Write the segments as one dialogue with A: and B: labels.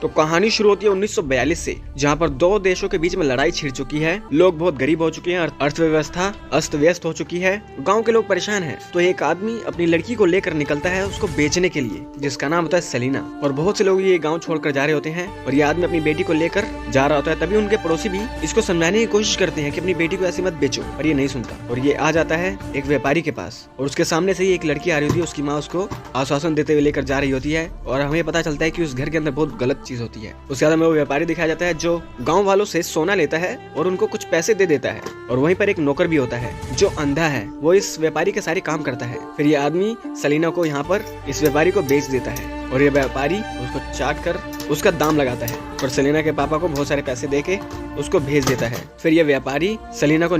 A: तो कहानी शुरू होती है 1942 से, जहाँ पर दो देशों के बीच में लड़ाई छिड़ चुकी है, लोग बहुत गरीब हो चुके हैं, अर्थव्यवस्था अस्त व्यस्त हो चुकी है, गांव के लोग परेशान हैं। तो एक आदमी अपनी लड़की को लेकर निकलता है उसको बेचने के लिए, जिसका नाम होता है सेलिना। और बहुत से लोग ये गाँव छोड़कर जा रहे होते हैं और ये आदमी अपनी बेटी को लेकर जा रहा होता है। तभी उनके पड़ोसी भी इसको समझाने की कोशिश करते हैं कि अपनी बेटी को ऐसे मत बेचो, और ये नहीं सुनता। और ये आ जाता है एक व्यापारी के पास और उसके सामने से ही एक लड़की आ रही होती है। उसकी माँ उसको आश्वासन देते हुए लेकर जा रही होती है और हमें पता चलता है कि उस घर के अंदर बहुत गलत चीज होती है। उसके बाद में वो व्यापारी दिखाया जाता है जो गांव वालों से सोना लेता है और उनको कुछ पैसे दे देता है। और वहीं पर एक नौकर भी होता है जो अंधा है, वो इस व्यापारी के सारे काम करता है। फिर ये आदमी सेलिना को यहाँ पर इस व्यापारी को बेच देता है और ये व्यापारी उसको चाट कर उसका दाम लगाता है और सेलिना के पापा को बहुत सारे पैसे देके उसको भेज देता है। फिर ये व्यापारी सेलिना को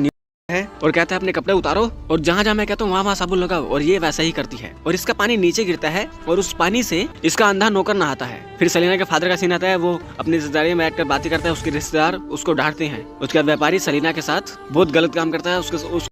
A: है और कहता है अपने कपड़े उतारो और जहाँ जहाँ मैं कहता हूँ वहाँ साबुन लगाओ, और ये वैसा ही करती है। और इसका पानी नीचे गिरता है और उस पानी से इसका अंधा नौकर नहाता है। फिर सेलिना के फादर का सीन आता है, वो अपनी रिश्तेदारी में बैठकर बातें करता है, उसके रिश्तेदार उसको डांटते हैं। उसके बाद व्यापारी सेलिना के साथ बहुत गलत काम करता है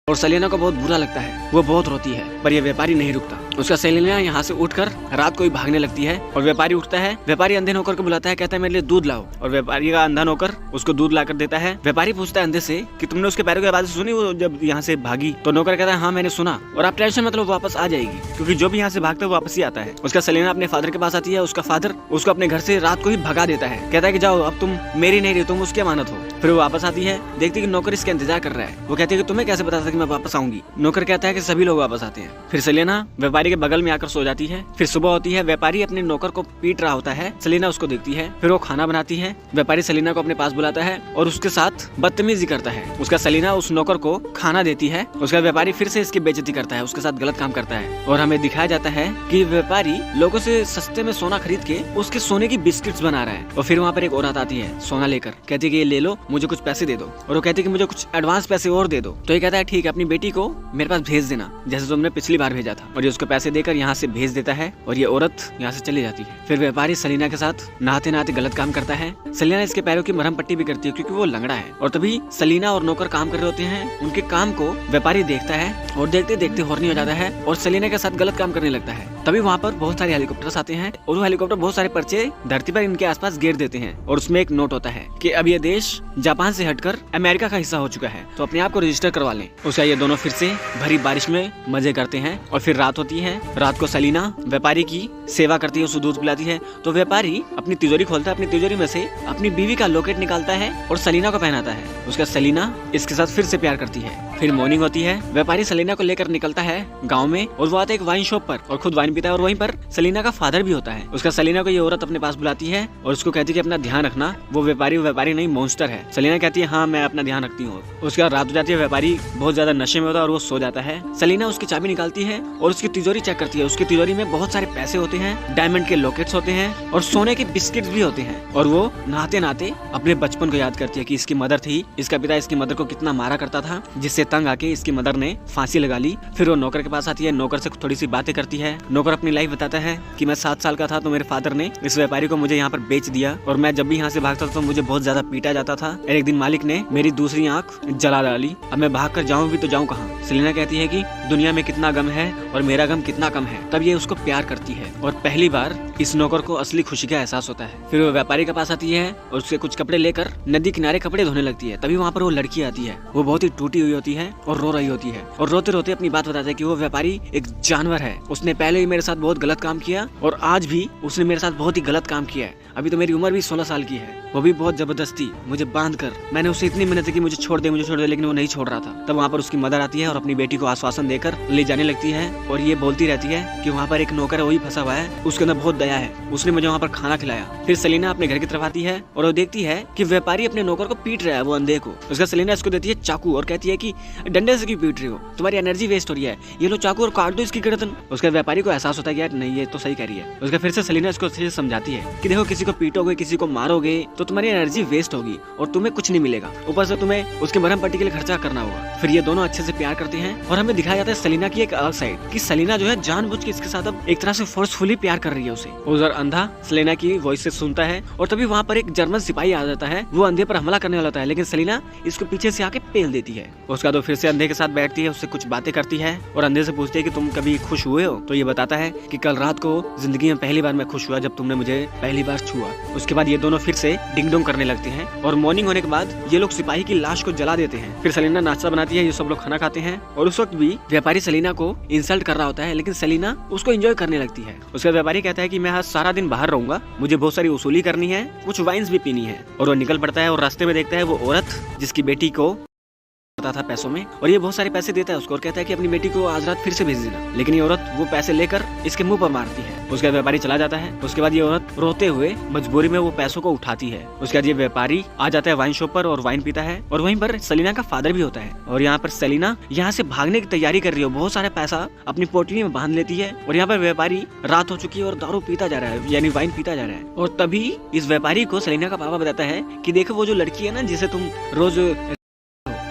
A: और सेलिना को बहुत बुरा लगता है, वो बहुत रोती है। पर ये व्यापारी नहीं रुकता। उसका सेलिना यहाँ से उठकर रात को ही भागने लगती है और व्यापारी उठता है। व्यापारी अंधे नौकर को बुलाता है, कहता है मेरे लिए दूध लाओ, और व्यापारी का अंधा नौकर उसको दूध लाकर देता है। व्यापारी पूछता है अंधे से कि तुमने उसके पैरों की आवाज सुनी वो जब यहाँ से भागी? तो नौकर कहता है हाँ मैंने सुना, और आप टेंशन मतलब वापस आ जाएगी, क्योंकि जो भी यहाँ से भागता है वो वापस ही आता है। उसका सेलिना अपने फादर के पास आती है। उसका फादर उसको अपने घर से रात को ही भगा देता है, कहता है कि जाओ अब तुम मेरी नहीं रही, तुम उसकी अमानत हो। फिर वो वापस आती है, देखती है कि नौकर इसका इंतजार कर रहा है। वो कहती है कि तुम्हें कैसे पता था कि मैं वापस आऊंगी? नौकर कहता है कि सभी लोग वापस आते हैं। फिर सेलिना व्यापारी के बगल में आकर सो जाती है। फिर सुबह होती है, व्यापारी अपने नौकर को पीट रहा होता है, सेलिना उसको देखती है। फिर वो खाना बनाती है। व्यापारी सेलिना को अपने पास बुलाता है और उसके साथ बदतमीजी करता है। उसका सेलिना उस नौकर को खाना देती है। उसका व्यापारी फिर से इसकी बेइज्जती करता है, उसके साथ गलत काम करता है। और हमें दिखाया जाता है कि व्यापारी लोगों से सस्ते में सोना खरीद के उसके सोने की बिस्किट्स बना रहा है। और फिर वहाँ पर एक औरत आती है सोना लेकर, कहती है कि ये ले लो, मुझे कुछ पैसे दे दो। और वो कहती है कि मुझे कुछ एडवांस पैसे और दे दो। तो ये कहता है ठीक है, अपनी बेटी को मेरे पास भेज देना जैसे तुमने पिछली बार भेजा था। और ये उसको पैसे देकर यहाँ से भेज देता है और ये औरत यहाँ से चली जाती है। फिर व्यापारी सेलिना के साथ नहाते नहाते गलत काम करता है। सेलिना इसके पैरों की मरहम पट्टी भी करती है क्योंकि वो लंगड़ा है। और तभी सेलिना और नौकर काम कर रहे होते हैं। उनके काम को व्यापारी देखता है और देखते देखते हॉर्नी हो जाता है और सेलिना के साथ गलत काम करने लगता है। तभी वहाँ पर बहुत सारे हेलीकॉप्टर्स आते हैं और वो हेलीकॉप्टर बहुत सारे पर्चे धरती पर इनके आसपास गिर देते हैं। और उसमें एक नोट होता है कि अब ये देश जापान से हटकर अमेरिका का हिस्सा हो चुका है, तो अपने आप को रजिस्टर करवा लें। उसका ये दोनों फिर से भरी बारिश में मजे करते हैं। और फिर रात होती है। रात को सेलिना व्यापारी की सेवा करती है, उसको दूध पिलाती है। तो व्यापारी अपनी तिजोरी खोलता है, अपनी तिजोरी में से अपनी बीवी का लॉकेट निकालता है और सेलिना को पहनाता है। उसका सेलिना इसके साथ फिर से प्यार करती है। फिर मॉर्निंग होती है। व्यापारी सेलिना को लेकर निकलता है गांव में और वो आता है एक वाइन शॉप पर और खुद वाइन पीता है। और वहीं पर सेलिना का फादर भी होता है। उसका सेलिना को ये औरत अपने पास बुलाती है और उसको कहती है कि अपना ध्यान रखना, वो व्यापारी नहीं मॉन्स्टर है। सेलिना कहती है हाँ मैं अपना ध्यान रखती हूँ। उसके बाद रात हो जाती है। व्यापारी बहुत ज्यादा नशे में होता है और वो सो जाता है। सेलिना उसकी चाबी निकालती है और उसकी तिजोरी चेक करती है। उसकी तिजोरी में बहुत सारे पैसे होते हैं, डायमंड के लॉकेट्स होते हैं और सोने के बिस्किट्स भी होते हैं। और वो नहाते नहाते अपने बचपन को याद करती है कि इसकी मदर थी, इसका पिता इसकी मदर को कितना मारा करता था, जिससे तंग आके इसकी मदर ने फांसी लगा ली। फिर वो नौकर के पास आती है, नौकर से थोड़ी सी बातें करती है। नौकर अपनी लाइफ बताता है कि मैं 7 साल का था तो मेरे फादर ने इस व्यापारी को मुझे यहाँ पर बेच दिया और मैं जब भी यहाँ से भागता था तो मुझे बहुत ज्यादा पीटा जाता था। और एक दिन मालिक ने मेरी दूसरी आंख जला डाली। अब मैं भाग कर जाऊँ भी तो जाऊँ कहाँ? सेलिना कहती है कि दुनिया में कितना गम है और मेरा गम कितना कम है। तब ये उसको प्यार करती है और पहली बार इस नौकर को असली खुशी का एहसास होता है। फिर वो व्यापारी के पास आती है और उसके कुछ कपड़े लेकर नदी किनारे कपड़े धोने लगती है। तभी वहाँ पर वो लड़की आती है। वो बहुत ही टूटी हुई होती है और रो रही होती है और रोते रोते अपनी बात बताता है कि वो व्यापारी एक जानवर है। उसने पहले ही मेरे साथ बहुत गलत काम किया और आज भी उसने मेरे साथ बहुत ही गलत काम किया है। अभी तो मेरी उम्र भी 16 साल की है, वो भी बहुत जबरदस्ती मुझे बांध कर। मैंने उसे इतनी मेहनत की मुझे छोड़ दे, लेकिन वो नहीं छोड़ रहा था। तब वहाँ पर उसकी मदर आती है और अपनी बेटी को आश्वासन देकर ले जाने लगती है और ये बोलती रहती है कि वहाँ पर एक नौकर है, वही फंसा हुआ है, उसके अंदर बहुत दया है, उसने मुझे वहाँ पर खाना खिलाया। फिर सेलिना अपने घर की तरफ आती है और वो देखती है कि व्यापारी अपने नौकर को पीट रहा है, वो अंधे को। उसका सेलिना इसको देती है चाकू और कहती है कि डंडे से क्यों पीट रहे हो, तुम्हारी एनर्जी वेस्ट हो रही है, ये लो चाकू और काट दो इसकी गर्दन। उसका व्यापारी को एहसास होता है कि यार नहीं ये तो सही कह रही है। उसका फिर से सेलिना इसको अच्छे से समझाती है कि देखो किसी को पीटोगे, किसी को मारोगे तो तुम्हारी एनर्जी वेस्ट होगी और तुम्हें कुछ नहीं मिलेगा, ऊपर से तुम्हें उसके मरहम पट्टी के लिए खर्चा करना होगा। फिर ये दोनों अच्छे से प्यार करते हैं और हमें दिखाया जाता है सेलिना की एक अलग साइड कि सेलिना जो है जानबूझ के इसके साथ अब एक तरह से फोर्सफुली प्यार कर रही है उसे। उधर अंधा सेलिना की वॉइस से सुनता है और तभी वहाँ पर एक जर्मन सिपाही आ जाता है। वो अंधे पर हमला करने वाला होता है लेकिन सेलिना इसको पीछे से आके पेल देती है। उसका बाद वो फिर से अंधे के साथ बैठती है, उससे कुछ बातें करती है और अंधे से पूछती है कि तुम कभी खुश हुए हो। तो ये बताता है कि कल रात को जिंदगी में पहली बार मैं खुश हुआ जब तुमने मुझे पहली बार छुआ। उसके बाद ये दोनों फिर से डिंग डोंग करने लगते हैं और मॉर्निंग होने के बाद ये लोग सिपाही की लाश को जला देते हैं। फिर सेलिना नाश्ता बनाती है, ये सब लोग खाना खाते हैं और उस वक्त भी व्यापारी सेलिना को इंसल्ट कर रहा होता है, लेकिन सेलिना उसको एंजॉय करने लगती है। उसका व्यापारी कहता है कि मैं आज सारा दिन बाहर रहूंगा, मुझे बहुत सारी वसूली करनी है, कुछ वाइन्स भी पीनी है। और वो निकल पड़ता है और रास्ते में देखता है वो औरत जिसकी बेटी को था पैसों में, और ये बहुत सारे पैसे देता है उसको और कहता है कि अपनी बेटी को आज रात फिर से भेज देना। लेकिन ये औरत वो पैसे लेकर इसके मुंह पर मारती है। उसका व्यापारी चला जाता है। उसके बाद ये औरत रोते हुए मजबूरी में वो पैसों को उठाती है। उसके बाद ये व्यापारी आ जाता है वाइन शॉप पर और वाइन पीता है और वहीं पर सेलिना का फादर भी होता है। और यहाँ पर सेलिना यहाँ से भागने की तैयारी कर रही है, बहुत सारा पैसा अपनी पोटली में बांध लेती है और यहाँ पर व्यापारी रात हो चुकी है और दारू पीता जा रहा है, यानी वाइन पीता जा रहा है। और तभी इस व्यापारी को सेलिना का पापा बताता है कि देखो वो जो लड़की है ना जिसे तुम रोज,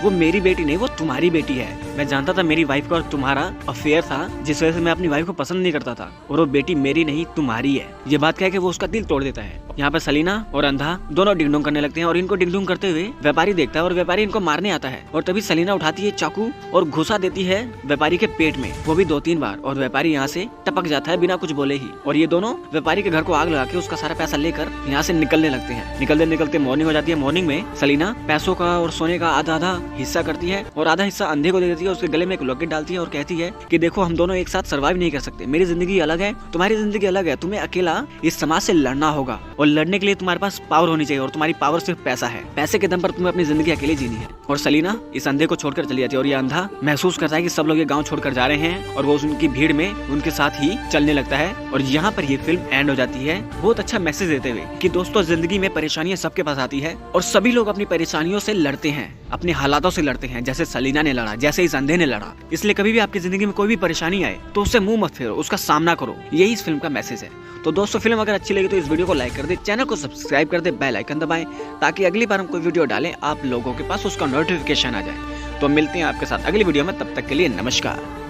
A: वो मेरी बेटी नहीं, वो तुम्हारी बेटी है। मैं जानता था मेरी वाइफ का और तुम्हारा अफेयर था, जिस वजह से मैं अपनी वाइफ को पसंद नहीं करता था, और वो बेटी मेरी नहीं तुम्हारी है। ये बात कह के वो उसका दिल तोड़ देता है। यहाँ पर सेलिना और अंधा दोनों डिंगडोंग करने लगते हैं और इनको डिंगडोंग करते हुए व्यापारी देखता है और व्यापारी इनको मारने आता है। और तभी सेलिना उठाती है चाकू और घुसा देती है व्यापारी के पेट में, वो भी 2-3 बार, और व्यापारी यहाँ से टपक जाता है बिना कुछ बोले ही। और ये दोनों व्यापारी के घर को आग लगा के उसका सारा पैसा लेकर यहाँ से निकलने लगते हैं। निकलते निकलते मॉर्निंग हो जाती है। मॉर्निंग में सेलिना पैसों का और सोने का आधा हिस्सा करती है और आधा हिस्सा अंधे को दे देती है। उसके गले में एक लॉकेट डालती है और कहती है कि देखो हम दोनों एक साथ सर्वाइव नहीं कर सकते, मेरी जिंदगी अलग है, तुम्हारी जिंदगी अलग है, तुम्हें अकेला इस समाज से लड़ना होगा और लड़ने के लिए तुम्हारे पास पावर होनी चाहिए और तुम्हारी पावर सिर्फ पैसा है, पैसे के दम पर तुम्हें अपनी जिंदगी अकेले जीनी है। और सेलिना इस अंधे को छोड़कर चली जाती है और ये अंधा महसूस करता है कि सब लोग ये गाँव छोड़कर जा रहे हैं और वो उनकी भीड़ में उनके साथ ही चलने लगता है। और यहाँ पर ये फिल्म एंड हो जाती है बहुत अच्छा मैसेज देते हुए कि दोस्तों जिंदगी में परेशानियां सबके पास आती है और सभी लोग अपनी परेशानियों से लड़ते हैं, अपने हालातों से लड़ते हैं, जैसे सेलिना ने लड़ा, जैसे इस अंधे ने लड़ा। इसलिए कभी भी आपकी जिंदगी में कोई भी परेशानी आए तो उससे मुंह मत फेरो, उसका सामना करो। यही इस फिल्म का मैसेज है। तो दोस्तों फिल्म अगर अच्छी लगी तो इस वीडियो को लाइक कर दे, चैनल को सब्सक्राइब कर दे, बेल आइकन दबाएं ताकि अगली बार हम कोई वीडियो डालें आप लोगों के पास उसका नोटिफिकेशन आ जाए। तो मिलते हैं आपके साथ अगली वीडियो में, तब तक के लिए नमस्कार।